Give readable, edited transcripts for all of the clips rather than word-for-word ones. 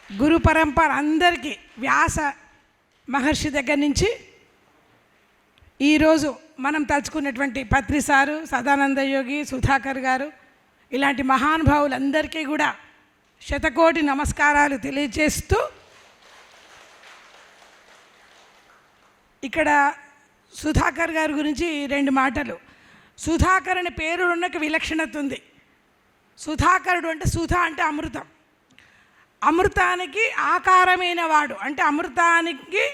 గురు పరంపర అందరికీ వ్యాస మహర్షి దగ్గర నుంచి ఈరోజు మనం తలుచుకున్నటువంటి పత్రి సారు, సదానంద యోగి, సుధాకర్ గారు ఇలాంటి మహానుభావులందరికీ కూడా శతకోటి నమస్కారాలు తెలియజేస్తూ, ఇక్కడ సుధాకర్ గారి గురించి రెండు మాటలు. సుధాకర్ అనే పేరు ఉన్నకి విలక్షణత ఉంది. సుధాకరుడు అంటే సుధా అంటే అమృతం, అమృతానికి ఆకారమైన వాడు అంటే అమృతానికి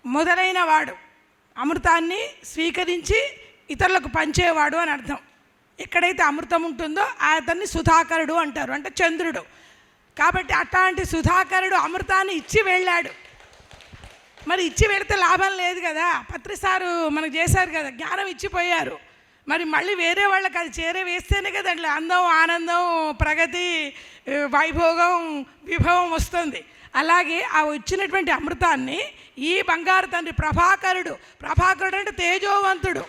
మొదలైన వాడు, అమృతాన్ని స్వీకరించి ఇతరులకు పంచేవాడు అని అర్థం. ఎక్కడైతే అమృతం ఉంటుందో అతన్ని సుధాకరుడు అంటారు, అంటే చంద్రుడు. కాబట్టి అట్లాంటి సుధాకరుడు అమృతాన్ని ఇచ్చి వెళ్ళాడు. మరి ఇచ్చి వెళితే లాభం లేదు కదా. పత్రి సారు మనకు చేశారు కదా, జ్ఞానం ఇచ్చిపోయారు. మరి మళ్ళీ వేరే వాళ్ళకి అది చేరవేస్తేనే కదా అట్లా అందం, ఆనందం, ప్రగతి, వైభోగం, విభవం వస్తుంది. అలాగే ఆ వచ్చినటువంటి అమృతాన్ని ఈ బంగారు తండ్రి ప్రభాకరుడు అంటే తేజోవంతుడు,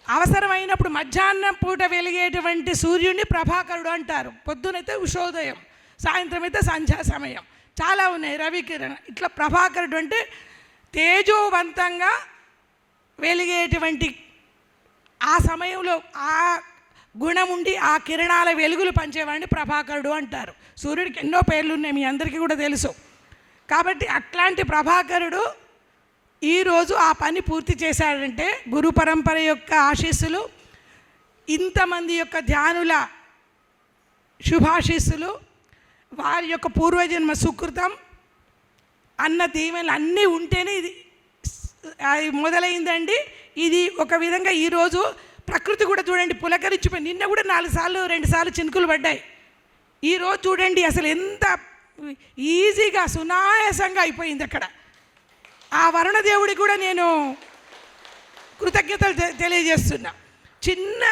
అవసరమైనప్పుడు మధ్యాహ్నం పూట వెలిగేటువంటి సూర్యుడిని ప్రభాకరుడు అంటారు. పొద్దునైతే ఉషోదయం, సాయంత్రం అయితే సంధ్యా సమయం, చాలా ఉన్నాయి, రవికిరణ. ఇట్లా ప్రభాకరుడు అంటే తేజోవంతంగా వెలిగేటువంటి ఆ సమయంలో ఆ గుణం ఉండి ఆ కిరణాల వెలుగులు పంచేవాడిని ప్రభాకరుడు అంటారు. సూర్యుడికి ఎన్నో పేర్లు ఉన్నాయి, మీ అందరికీ కూడా తెలుసు. కాబట్టి అట్లాంటి ప్రభాకరుడు ఈరోజు ఆ పని పూర్తి చేశాడంటే గురు పరంపర యొక్క ఆశీస్సులు, ఇంతమంది యొక్క ధ్యానుల శుభాశీస్సులు, వారి యొక్క పూర్వజన్మ సుకృతం అన్న దీవెనలు అన్నీ ఉంటేనే ఇది మొదలైందండి. ఇది ఒక విధంగా ఈరోజు ప్రకృతి కూడా చూడండి పులకరించిపోయింది. నిన్న కూడా 2 సార్లు చినుకులు పడ్డాయి. ఈరోజు చూడండి అసలు ఎంత ఈజీగా సునాయాసంగా అయిపోయింది. అక్కడ ఆ వరుణదేవుడికి కూడా నేను కృతజ్ఞతలు తెలియజేస్తున్నా. చిన్న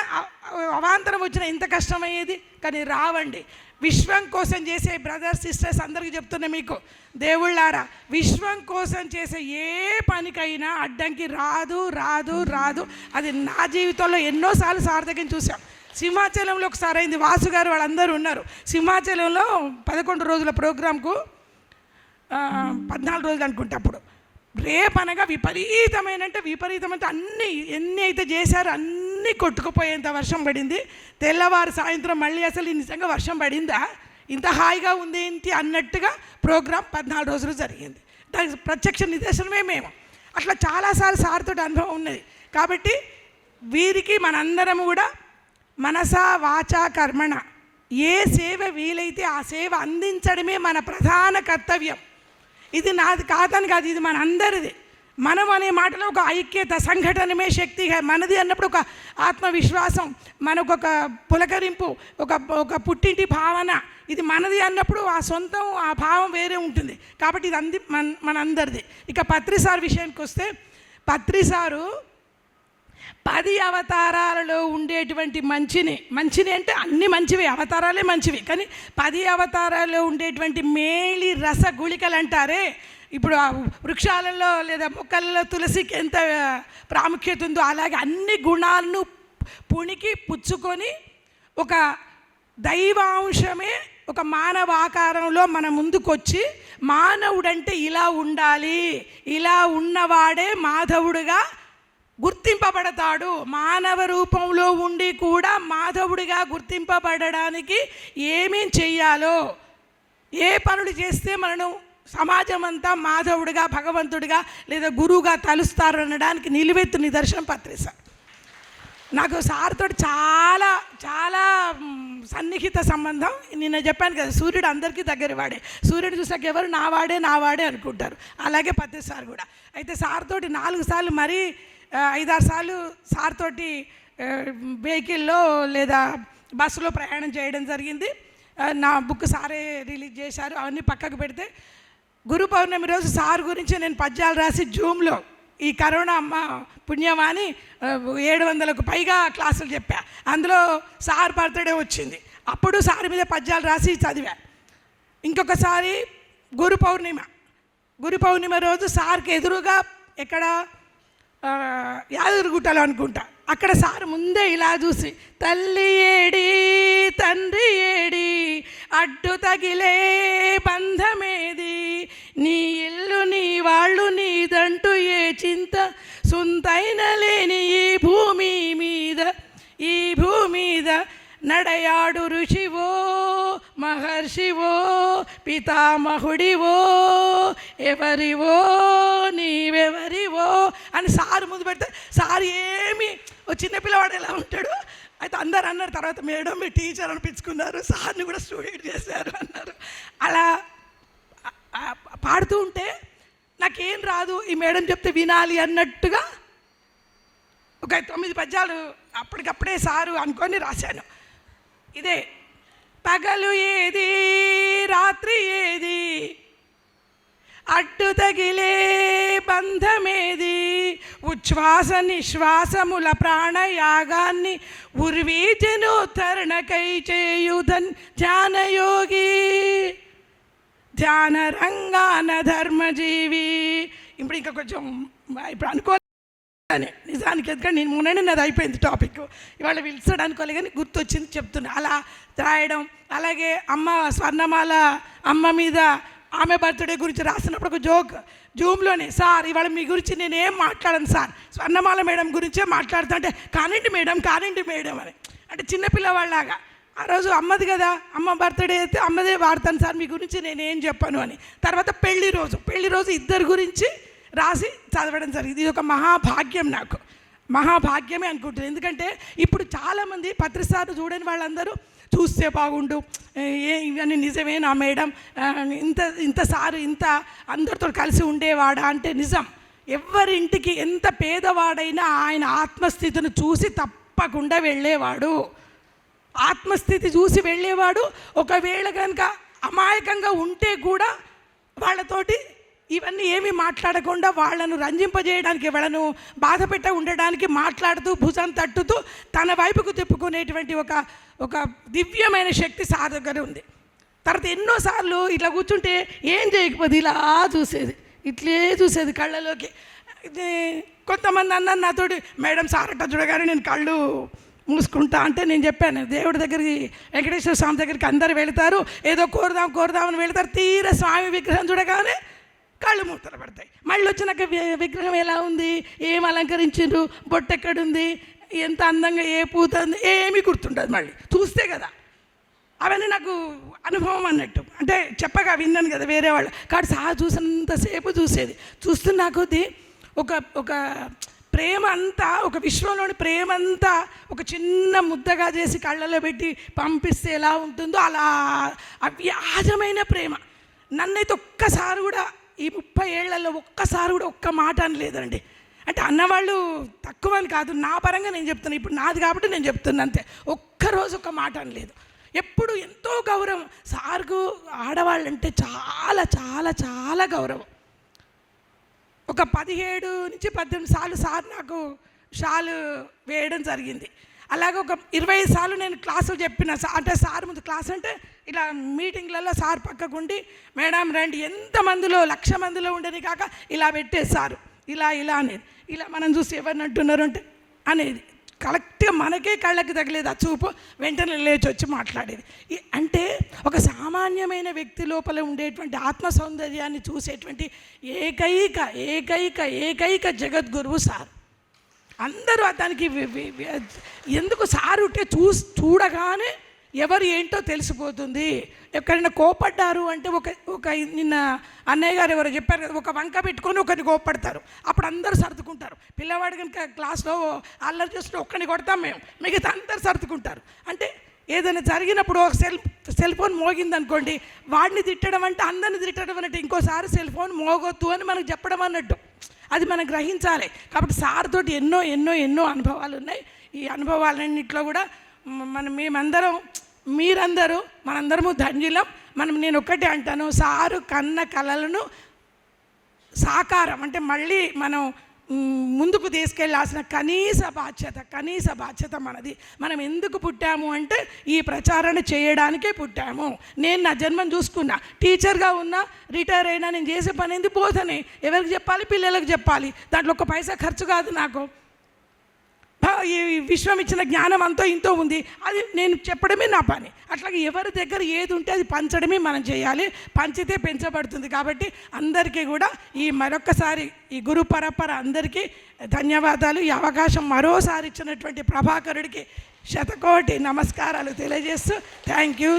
అవాంతరం వచ్చిన ఎంత కష్టమయ్యేది, కానీ రావండి. విశ్వం కోసం చేసే బ్రదర్స్ సిస్టర్స్ అందరికీ చెప్తున్నా, మీకు దేవుళ్ళారా, విశ్వం కోసం చేసే ఏ పనికైనా అడ్డంకి రాదు రాదు రాదు. అది నా జీవితంలో ఎన్నోసార్లు సార్థకం చూసాం. సింహాచలంలో ఒకసారి అయింది, వాసు గారు వాళ్ళందరూ ఉన్నారు. సింహాచలంలో 11 రోజుల ప్రోగ్రాంకు 14 రోజులు అనుకుంటే అప్పుడు రేపనగా విపరీతమైన అన్నీ ఎన్ని అయితే చేశారో అన్నీ కొట్టుకుపోయేంత వర్షం పడింది. తెల్లవారు సాయంత్రం మళ్ళీ అసలు నిజంగా వర్షం పడిందా, ఇంత హాయిగా ఉంది ఏంటి అన్నట్టుగా ప్రోగ్రాం 14 రోజులు జరిగింది. దానికి ప్రత్యక్ష నిదర్శనమే మేము. అట్లా చాలాసార్లు సార్తో అనుభవం ఉన్నది. కాబట్టి వీరికి మనందరం కూడా మనసా వాచా కర్మణ ఏ సేవ వీలైతే ఆ సేవ అందించడమే మన ప్రధాన కర్తవ్యం. ఇది నాది కాదని కాదు, ఇది మన అందరిది. మనం అనే మాటలో ఒక ఐక్యత, సంఘటనమే శక్తి. మనది అన్నప్పుడు ఒక ఆత్మవిశ్వాసం, మనకు ఒక పులకరింపు, ఒక పుట్టింటి భావన. ఇది మనది అన్నప్పుడు ఆ సొంతం, ఆ భావం వేరే ఉంటుంది. కాబట్టి ఇది మనందరిది. ఇక పత్రి సార్ విషయానికి వస్తే, పత్రి సారు 10 అవతారాలలో ఉండేటువంటి మంచిని అంటే అన్ని మంచివి, అవతారాలే మంచివి, కానీ 10 అవతారాల్లో ఉండేటువంటి మేలి రస గుళికలు అంటారే, ఇప్పుడు ఆ వృక్షాలలో లేదా మొక్కలలో తులసికి ఎంత ప్రాముఖ్యత ఉందో అలాగే అన్ని గుణాలను పుణికి పుచ్చుకొని ఒక దైవాంశమే ఒక మానవ ఆకారంలో మన ముందుకొచ్చి, మానవుడంటే ఇలా ఉండాలి, ఇలా ఉన్నవాడే మాధవుడుగా గుర్తింపబడతాడు. మానవ రూపంలో ఉండి కూడా మాధవుడిగా గుర్తింపబడడానికి ఏమేం చెయ్యాలో, ఏ పనులు చేస్తే మనను సమాజం అంతా మాధవుడిగా, భగవంతుడిగా లేదా గురువుగా తలుస్తారు అనడానికి నిలువెత్తు నిదర్శనం పత్రి సార్. నాకు సార్తో చాలా చాలా సన్నిహిత సంబంధం. నిన్న చెప్పాను కదా, సూర్యుడు అందరికీ దగ్గర వాడే. సూర్యుడు చూసాక ఎవరు నా వాడే అనుకుంటారు. అలాగే పత్రి సార్ కూడా. అయితే సార్తోటి 4 సార్లు, మరీ 5-6 సార్లు సార్తోటి వెహికల్లో లేదా బస్సులో ప్రయాణం చేయడం జరిగింది. నా బుక్ సారే రిలీజ్ చేశారు. అవన్నీ పక్కకు పెడితే గురు పౌర్ణమి రోజు సార్ గురించి నేను పద్యాలు రాసి జూమ్లో, ఈ కరోనా అమ్మ పుణ్యమాని 700కు పైగా క్లాసులు చెప్పా. అందులో సార్ బర్త్డే వచ్చింది, అప్పుడు సార్ మీద పద్యాలు రాసి చదివా. ఇంకొకసారి గురు పౌర్ణిమ రోజు సార్కి ఎదురుగా ఎక్కడ యాదగిరిగుట్టలో అనుకుంటా, అక్కడ సార్ ముందే ఇలా చూసి, తల్లి ఏడి తండ్రి ఏడి అడ్డు తగిలే బంధమేది, నీ ఇల్లు నీ వాళ్ళు నీదంటూ ఏ చింత, సుంతైన లేని ఈ భూమి మీద నడయాడు ఋషివో మహర్షివో పితామహుడివో ఎవరివో నీవెవరివో అని సారు ముందు పెడితే సారు ఏమి ఓ చిన్నపిల్లవాడు ఎలా ఉంటాడు. అయితే అందరు అన్నారు, తర్వాత మేడం మీ టీచర్ అనిపించుకున్నారు, సార్ని కూడా స్టూడెంట్ చేశారు అన్నారు. అలా పాడుతూ ఉంటే నాకేం రాదు, ఈ మేడం చెప్తే వినాలి అన్నట్టుగా ఒక 9 పద్యాలు అప్పటికప్పుడే సారు అనుకొని రాశాను. ఇదే పగలు ఏది రాత్రి ఏది, అడ్డు తగిలే బంధమేది, ఉచ్ఛ్వాస నిశ్వాసముల ప్రాణయాగాన్ని ఉర్వీజనోద్ధరణకై చేయుధన్ ధ్యానయోగి, ధ్యాన రంగాన ధర్మజీవి. ఇప్పుడు ఇంకా కొంచెం ఇప్పుడు అనుకో నిజానికి, ఎందుకంటే నేను మొన్ననే నాది అయిపోయింది టాపిక్, ఇవాళ పిలిచాడు అనుకోలే కానీ గుర్తొచ్చింది చెప్తున్నా. అలా రాయడం, అలాగే అమ్మ స్వర్ణమాల అమ్మ మీద ఆమె బర్త్డే గురించి రాసినప్పుడు ఒక జోక్ జూమ్లోనే, సార్ ఇవాళ మీ గురించి నేనేం మాట్లాడను సార్, స్వర్ణమాల మేడం గురించే మాట్లాడుతా అంటే కానిండి మేడం అని, అంటే చిన్నపిల్లవాళ్ళలాగా. ఆ రోజు అమ్మది కదా, అమ్మ బర్త్డే అయితే అమ్మదే వాడతాను సార్, మీ గురించి నేనేం చెప్పను అని. తర్వాత పెళ్లి రోజు ఇద్దరు గురించి రాసి చదవడం జరిగింది. ఇది ఒక మహాభాగ్యం, నాకు మహాభాగ్యమే అనుకుంటున్నాను. ఎందుకంటే ఇప్పుడు చాలామంది పత్రిసార్లు చూడని వాళ్ళందరూ చూస్తే బాగుండు, ఇవన్నీ నిజమేనా మేడం, ఇంత సారు ఇంత అందరితో కలిసి ఉండేవాడా అంటే నిజం. ఎవరింటికి ఎంత పేదవాడైనా ఆయన ఆత్మస్థితిని చూసి తప్పకుండా వెళ్ళేవాడు, ఆత్మస్థితి చూసి వెళ్ళేవాడు. ఒకవేళ కనుక అమాయకంగా ఉంటే కూడా వాళ్ళతోటి ఇవన్నీ ఏమీ మాట్లాడకుండా వాళ్ళను రంజింపజేయడానికి, వాళ్ళను బాధ పెట్ట ఉండడానికి మాట్లాడుతూ భుజం తట్టుతూ తన వైపుకు తిప్పుకునేటువంటి ఒక దివ్యమైన శక్తి సార్ దగ్గర ఉంది. తర్వాత ఎన్నోసార్లు ఇట్లా కూర్చుంటే ఏం చేయకపోతే ఇలా ఇట్లే చూసేది కళ్ళలోకి. కొంతమంది అన్నారు నాతోటి, మేడం సారట చూడగానే నేను కళ్ళు మూసుకుంటా అంటే నేను చెప్పాను, దేవుడి దగ్గరికి వెంకటేశ్వర స్వామి దగ్గరికి అందరు వెళతారు, ఏదో కోరుదామని వెళతారు, తీర స్వామి విగ్రహం చూడగానే కళ్ళు మూతలు పడతాయి. మళ్ళీ వచ్చినాక విగ్రహం ఎలా ఉంది, ఏం అలంకరించిండ్రు, బొట్టు ఎక్కడుంది, ఎంత అందంగా ఏ పూత ఉంది, ఏమీ గుర్తుండదు మళ్ళీ చూస్తే కదా. అవన్నీ నాకు అనుభవం అన్నట్టు, అంటే చెప్పగా విన్నాను కదా వేరే వాళ్ళు. కాబట్టి సార్ చూసినంతసేపు చూస్తున్నా కొద్దీ ఒక ప్రేమ అంతా, ఒక విశ్వంలోని ప్రేమ అంతా ఒక చిన్న ముద్దగా చేసి కళ్ళలో పెట్టి పంపిస్తే ఎలా ఉంటుందో అలా అవ్యాజమైన ప్రేమ. నన్నైతే ఒక్కసారి కూడా ఈ 30 ఏళ్లలో ఒక్కసారి కూడా ఒక్క మాట అనలేదండి. అంటే అన్నవాళ్ళు తక్కువ అని కాదు, నా పరంగా నేను చెప్తున్నాను, ఇప్పుడు నాది కాబట్టి నేను చెప్తున్నాను అంతే. ఒక్కరోజు ఒక మాట అనలేదు. ఎప్పుడు ఎంతో గౌరవం సార్కు. ఆడవాళ్ళంటే చాలా చాలా చాలా గౌరవం. ఒక 17 నుంచి 18 సార్లు సార్ నాకు షాలు వేయడం జరిగింది. అలాగే ఒక 20 సార్లు నేను క్లాసులు చెప్పిన, అంటే సార్ ముందు క్లాస్ అంటే ఇలా మీటింగ్లలో సార్ పక్కకుండి, మేడం రండి, ఎంతమందిలో 1,00,000 మందిలో ఉండని కాక ఇలా పెట్టేది సారు, ఇలా అనేది. ఇలా మనం చూసి ఎవరిని అంటున్నారు అంటే అనేది కరెక్ట్గా మనకే కళ్ళకి తగిలేదు ఆ చూపు, వెంటనే లేచి వచ్చి మాట్లాడేది. అంటే ఒక సామాన్యమైన వ్యక్తి లోపల ఉండేటువంటి ఆత్మ సౌందర్యాన్ని చూసేటువంటి ఏకైక జగద్గురువు సార్. అందరూ దానికి ఎందుకు సారు ఉంటే చూడగానే ఎవరు ఏంటో తెలిసిపోతుంది. ఎక్కడైనా కోపడ్డారు అంటే ఒక నిన్న అన్నయ్య గారు ఎవరో చెప్పారు కదా, ఒక వంక పెట్టుకొని ఒకరిని కోపడతారు, అప్పుడు అందరూ సర్దుకుంటారు. పిల్లవాడు కనుక క్లాస్లో అల్లరి చేస్తుంటే ఒక్కరిని కొడతాం మేము, మిగతా అందరు సర్దుకుంటారు. అంటే ఏదైనా జరిగినప్పుడు ఒక సెల్ ఫోన్ మోగిందనుకోండి, వాడిని తిట్టడం అంటే అందరిని తిట్టడం అన్నట్టు, ఇంకోసారి సెల్ ఫోన్ మోగొద్దు అని మనకు చెప్పడం అన్నట్టు. అది మనం గ్రహించాలి. కాబట్టి సార్ తోటి ఎన్నో అనుభవాలు ఉన్నాయి. ఈ అనుభవాలన్నింటిలో కూడా మేమందరం, మీరందరూ, మనందరము ధన్యులం. నేను ఒక్కటే అంటాను, సారు కన్న కలలను సాకారం అంటే మళ్ళీ మనం ముందుకు తీసుకెళ్లాల్సిన కనీస బాధ్యత మనది. మనం ఎందుకు పుట్టాము అంటే ఈ ప్రచారణ చేయడానికే పుట్టాము. నేను నా జన్మను చూసుకున్నా, టీచర్గా ఉన్నా, రిటైర్ అయినా, నేను చేసే పని ఏంది బోధనే. ఎవరికి చెప్పాలి? పిల్లలకు చెప్పాలి. దాంట్లో 1 పైసా ఖర్చు కాదు నాకు. ఈ విశ్వం ఇచ్చిన జ్ఞానం అంతో ఇంతో ఉంది, అది నేను చెప్పడమే నా పని. అట్లాగే ఎవరి దగ్గర ఏది ఉంటే అది పంచడమే మనం చేయాలి, పంచితే పెంచబడుతుంది. కాబట్టి అందరికీ కూడా ఈ మరొక్కసారి ఈ గురు పరంపర అందరికీ ధన్యవాదాలు. ఈ అవకాశం మరోసారి ఇచ్చినటువంటి ప్రభాకరుడికి శతకోటి నమస్కారాలు తెలియజేస్తూ థ్యాంక్ యూ.